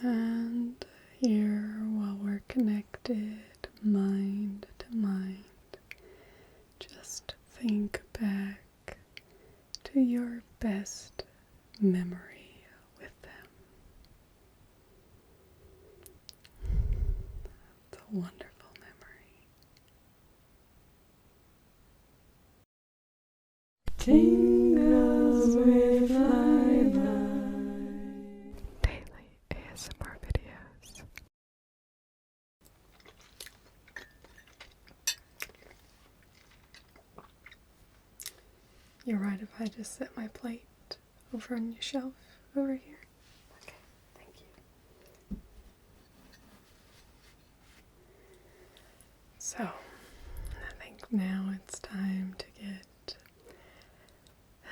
And here, while we're connected mind to mind, just think back to your best memory with them. It's a wonderful memory. Tingles with flyby. Daily ASMR videos. You're right if I just set my plate over on your shelf over here? Okay, thank you. So, I think now it's time to get a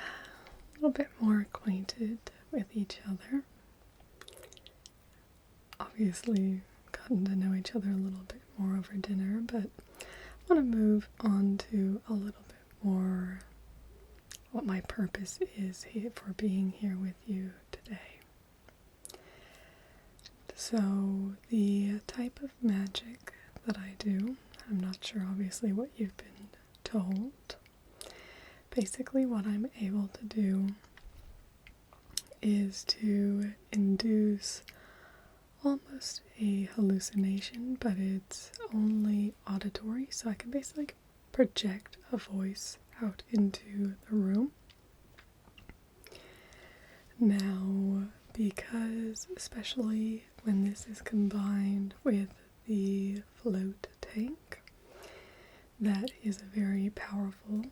little bit more acquainted with each other. Obviously, gotten to know each other a little bit more over dinner, but I want to move on to a little bit more what my purpose is here for being here with you today. So, the type of magic that I do, I'm not sure obviously what you've been told. Basically what I'm able to do is to induce almost a hallucination, but it's only auditory, so I can basically project a voice out into the room. Now, because especially when this is combined with the float tank, that is a very powerful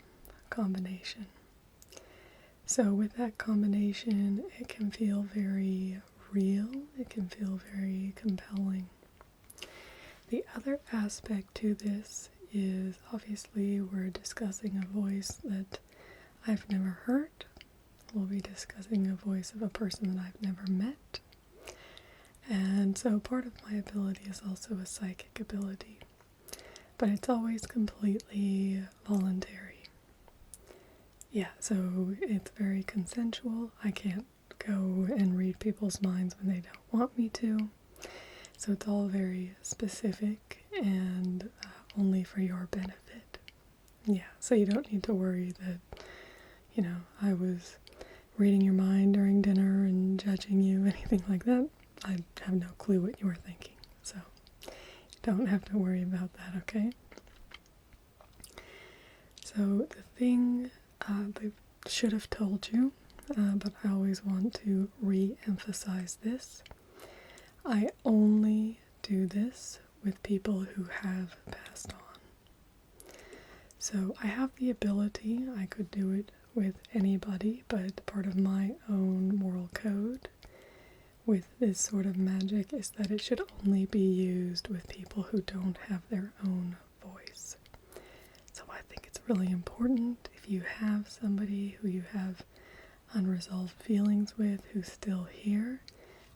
combination. So with that combination, it can feel very real, it can feel very compelling. The other aspect to this is obviously we're discussing a voice that I've never heard. We'll be discussing a voice of a person that I've never met. And so part of my ability is also a psychic ability, but it's always completely voluntary. Yeah, so it's very consensual. I can't go and read people's minds when they don't want me to. So it's all very specific and only for your benefit. Yeah, so you don't need to worry that, I was reading your mind during dinner and judging you, anything like that. I have no clue what you were thinking, so you don't have to worry about that, okay? So the thing they should have told you, but I always want to re-emphasize this. I only do this with people who have passed on. So I have the ability, I could do it with anybody, but part of my own moral code with this sort of magic is that it should only be used with people who don't have their own voice. So I think it's really important if you have somebody who you have unresolved feelings with who's still here,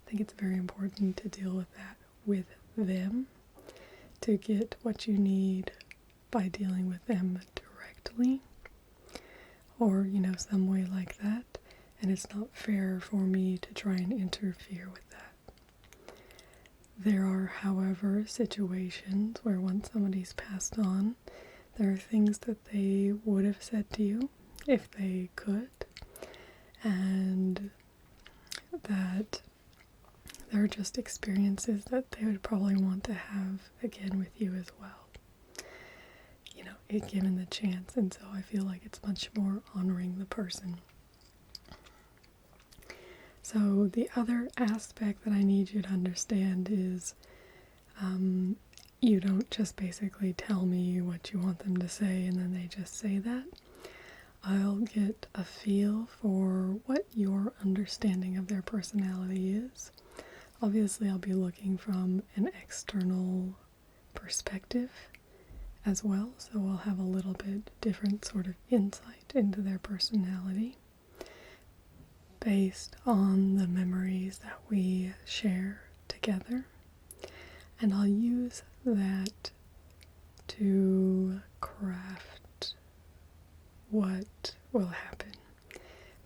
I think it's very important to deal with that with them, to get what you need by dealing with them directly, or, some way like that, and it's not fair for me to try and interfere with that. There are, however, situations where once somebody's passed on, there are things that they would have said to you if they could, and that they're just experiences that they would probably want to have again with you as well. If given the chance, and so I feel like it's much more honoring the person. So the other aspect that I need you to understand is you don't just basically tell me what you want them to say and then they just say that. I'll get a feel for what your understanding of their personality is. Obviously, I'll be looking from an external perspective as well, so I'll have a little bit different sort of insight into their personality based on the memories that we share together. And I'll use that to craft what will happen.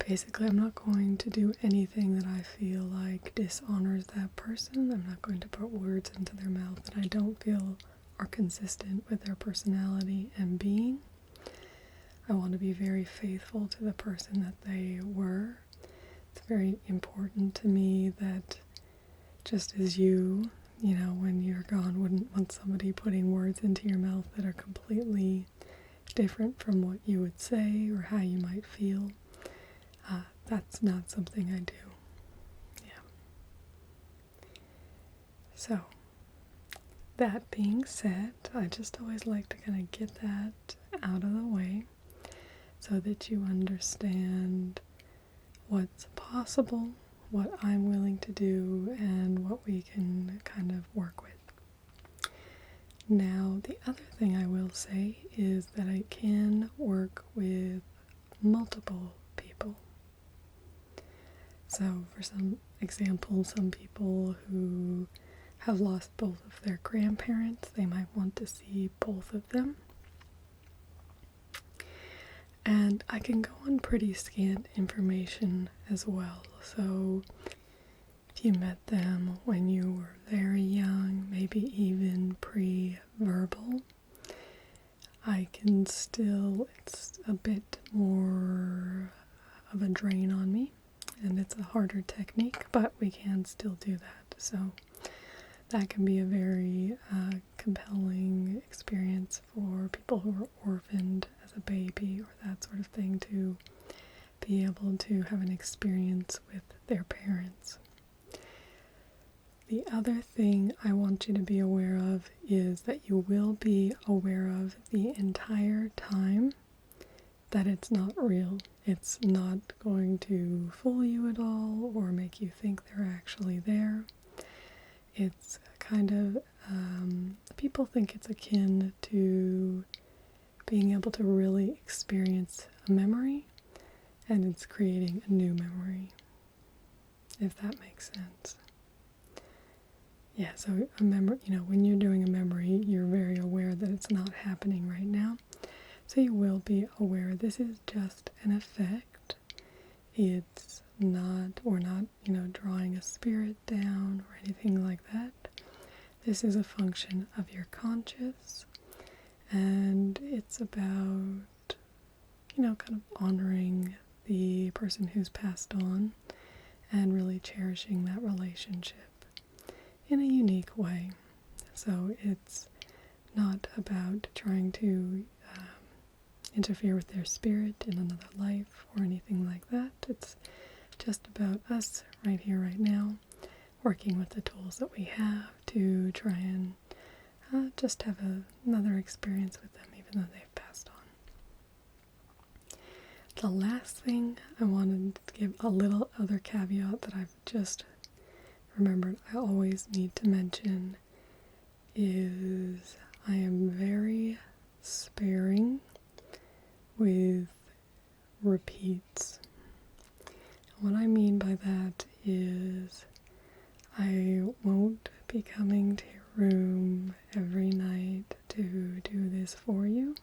basically I'm not going to do anything that I feel like dishonors that person. I'm not going to put words into their mouth that I don't feel are consistent with their personality and being. I want to be very faithful to the person that they were. It's very important to me that just as you when you're gone, wouldn't want somebody putting words into your mouth that are completely different from what you would say or how you might feel. That's not something I do. Yeah. So, that being said, I just always like to kind of get that out of the way so that you understand what's possible, what I'm willing to do, and what we can kind of work with. Now, the other thing I will say is that I can work with multiple people. So, for some example, some people who have lost both of their grandparents, they might want to see both of them. And I can go on pretty scant information as well. So, if you met them when you were very young, maybe even pre-verbal, I can still, it's a bit more of a drain on me, and it's a harder technique, but we can still do that. So that can be a very compelling experience for people who are orphaned as a baby or that sort of thing, to be able to have an experience with their parents. The other thing I want you to be aware of is that you will be aware of the entire time that it's not real. It's not going to fool you at all or make you think they're actually there. It's kind of, people think it's akin to being able to really experience a memory, and it's creating a new memory, if that makes sense. Yeah, so a memory, when you're doing a memory, you're very aware that it's not happening right now. So you will be aware this is just an effect. It's not, we're not, drawing a spirit down or anything like that. This is a function of your conscious, and it's about, kind of honoring the person who's passed on and really cherishing that relationship in a unique way. So it's not about trying to interfere with their spirit in another life or anything like that. It's just about us right here, right now, working with the tools that we have to try and just have another experience with them, even though they've passed on. The last thing I wanted to give a little other caveat that I've just remembered I always need to mention is I am very sparing with repeats. What I mean by that is I won't be coming to your room every night to do this for you.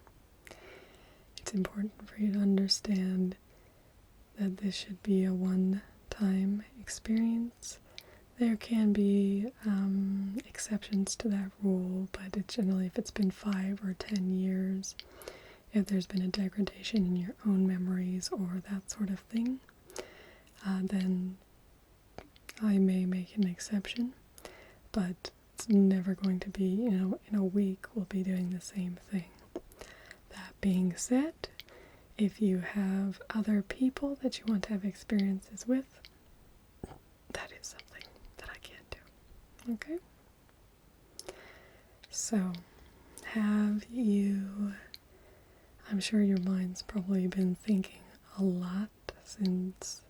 It's important for you to understand that this should be a one-time experience. There can be exceptions to that rule, but it's generally if it's been 5 or 10 years, if there's been a degradation in your own memories or that sort of thing, then I may make an exception, but it's never going to be, in a week we'll be doing the same thing. That being said, if you have other people that you want to have experiences with, that is something that I can do. Okay? So, have you, I'm sure your mind's probably been thinking a lot since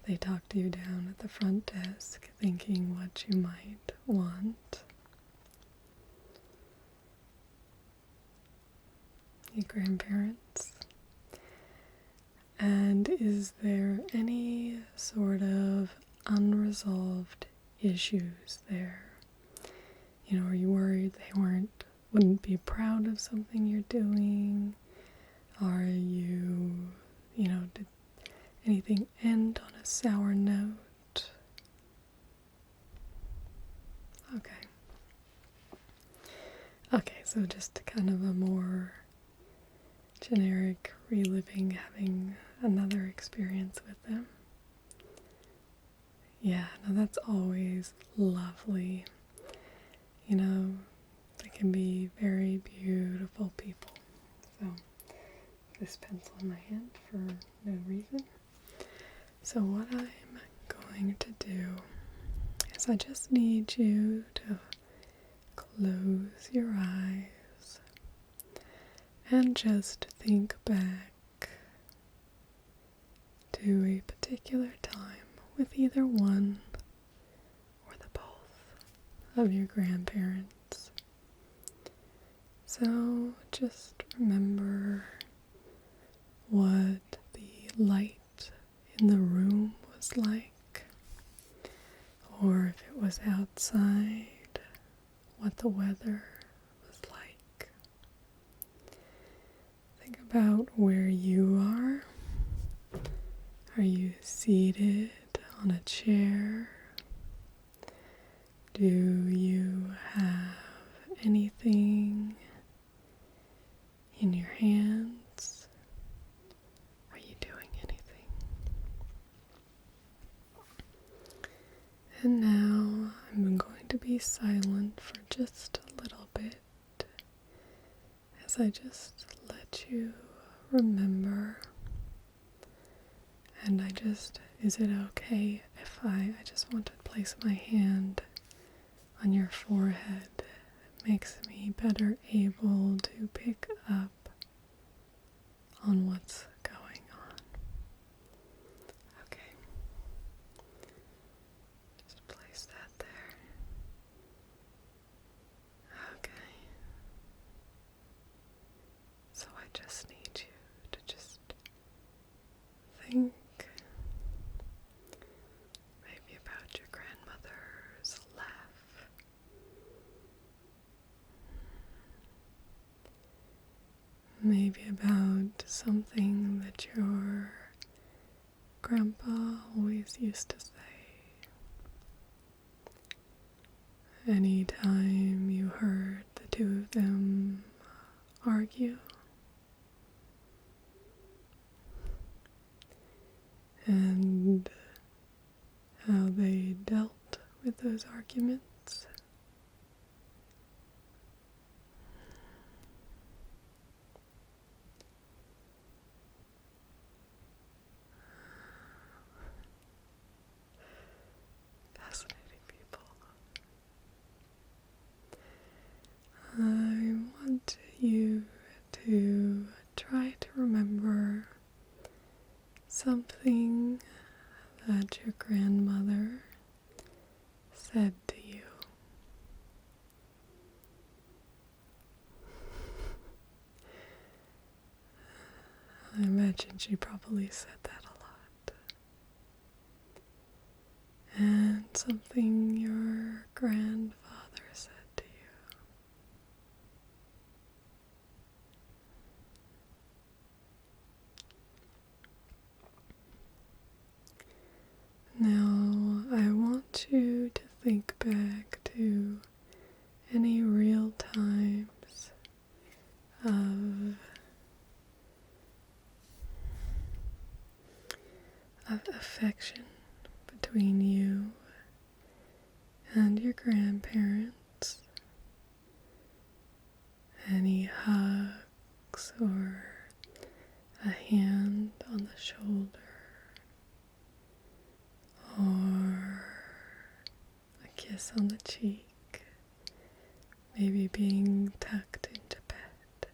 they talked to you down at the front desk, thinking what you might want. Your grandparents. And is there any sort of unresolved issues there? Are you worried they wouldn't be proud of something you're doing? Are you, did anything end on a sour note? Okay. Okay, so just kind of a more generic reliving, having another experience with them. Yeah, no, that's always lovely. You know, they can be very beautiful people. So, this pencil in my hand for no reason. So what I'm going to do is I just need you to close your eyes and just think back to a particular time with either one or the both of your grandparents. So just remember what the light in the room was like, or if it was outside, what the weather was like. Think about where you are. Are you seated on a chair? Do you have anything in your hands? Are you doing anything? And now I'm going to be silent for just a little bit as I just let you remember. And is it okay if I just want to place my hand on your forehead? It makes me better able to pick up on what's going on. Okay. Just place that there. Okay. So I just need you to just think maybe about your grandmother's laugh. Maybe about something that your grandpa always used to say. Anytime you heard the two of them argue. And how they dealt with those arguments. Fascinating people. I want you to try to remember something that your grandmother said to you. I imagine she probably said that a lot. And something your grandfather said to you. Now, I want you to think back to any real times of affection between you and your grandparents. Any hugs or a hand on the shoulder or a kiss on the cheek, maybe being tucked into bed.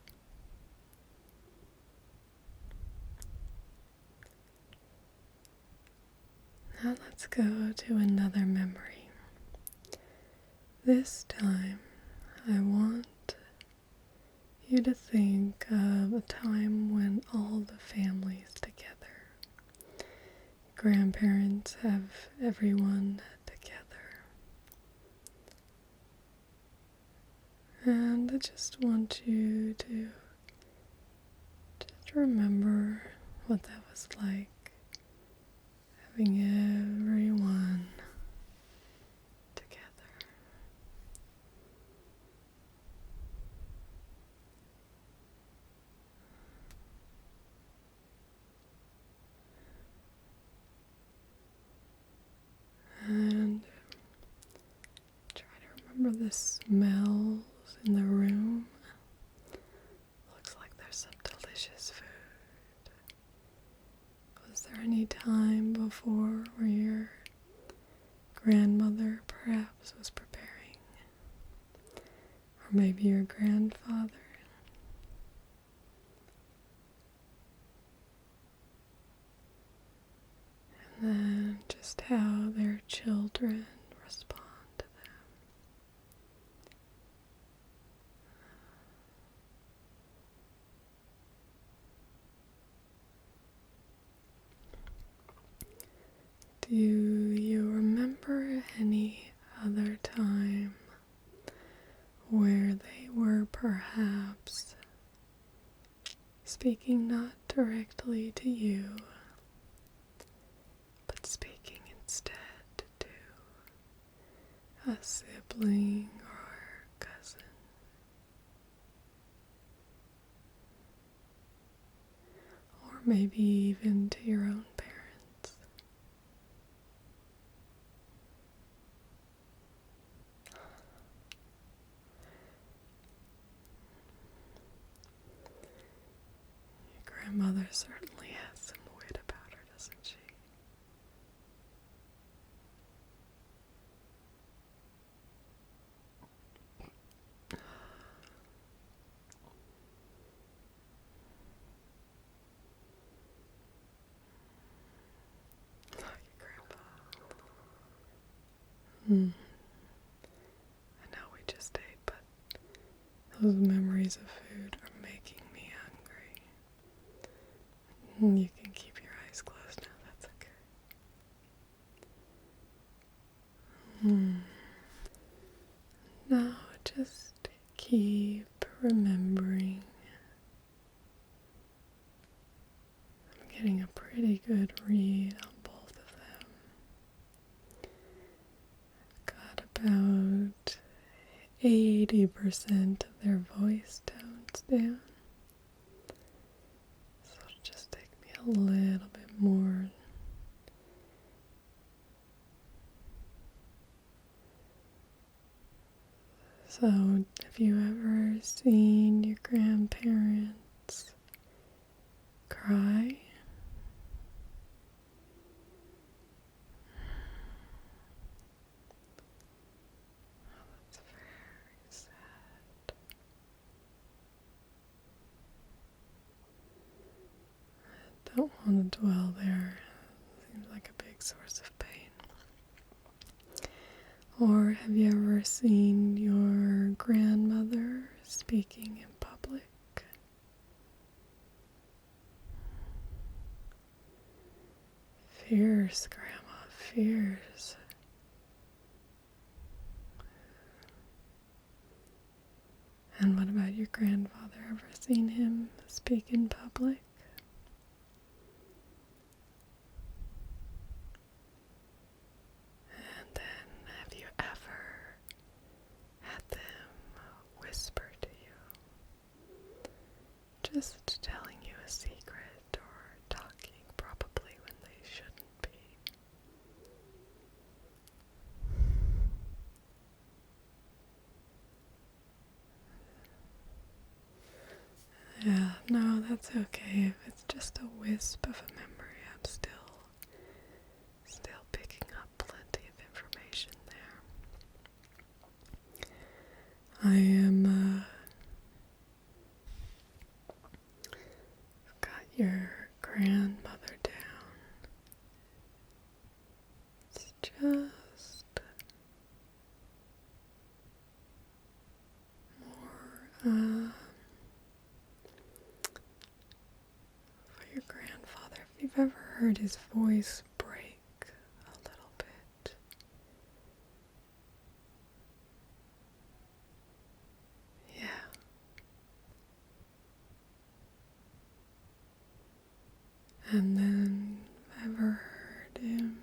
Now let's go to another memory. This time, I want you to think of a time when all the families together. Grandparents have everyone together. And I just want you to just remember what that was like. the smells in the room. Looks like there's some delicious food. Was there any time before where your grandmother perhaps was preparing? Or maybe your grandfather? And then just how their children respond to them. Do you remember any other time where they were perhaps speaking not directly to you, but speaking instead to a sibling or cousin? Or maybe even to your own parents? Grandmother certainly has some wit about her, doesn't she? Oh, your grandpa. I know we just ate, but those memories of food are making me hungry. You can keep your eyes closed now, that's okay. Now just keep remembering. I'm getting a pretty good read on both of them. Got about 80% of their voice tones down. So it'll just take me a little bit more. So, have you ever seen your grandparents cry? Oh, that's very sad. I don't want to dwell there. Seems like a big source of pain. Or have you ever seen your grandmother speaking in public? Fierce, Grandma, fierce. And what about your grandfather? Ever seen him speak in public? And then have you ever had them whisper to you? Just telling you a secret or talking probably when they shouldn't be. Yeah, no, that's okay. If it's just a wisp of a memory, I'm still picking up plenty of information there. I am, got your grandmother down. It's just more, for your grandfather, if you've ever heard his voice break a little bit. Yeah. And then ever heard him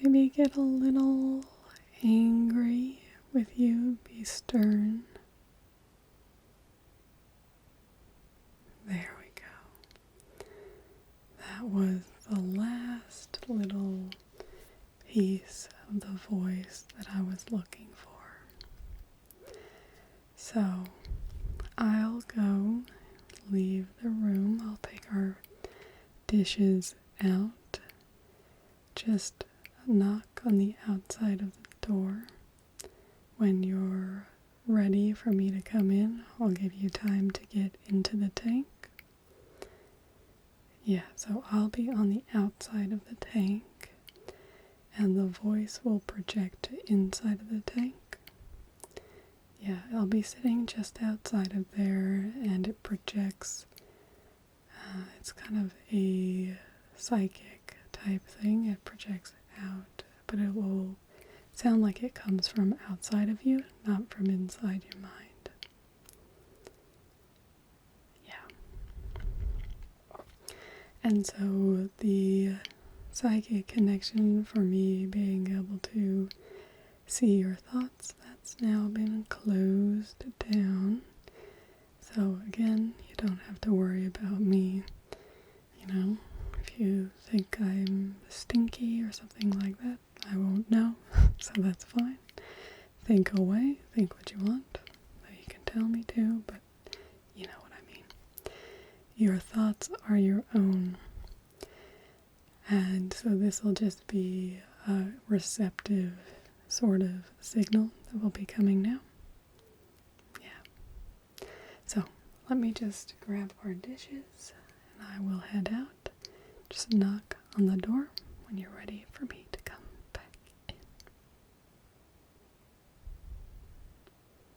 maybe get a little angry with you, be stern. There we go. That was the last little piece of the voice that I was looking for. dishes out, just knock on the outside of the door. When you're ready for me to come in, I'll give you time to get into the tank. Yeah, so I'll be on the outside of the tank, and the voice will project to inside of the tank. Yeah, I'll be sitting just outside of there, and it projects. It's kind of a psychic type thing. It projects out, but it will sound like it comes from outside of you, not from inside your mind. Yeah. And so the psychic connection for me being able to see your thoughts, that's now been closed down. So again, you don't have to worry about me, if you think I'm stinky or something like that, I won't know, so that's fine. Think away, think what you want. You can tell me to, but you know what I mean. Your thoughts are your own. And so this will just be a receptive sort of signal that will be coming now. Yeah. So let me just grab our dishes and I will head out. Just knock on the door when you're ready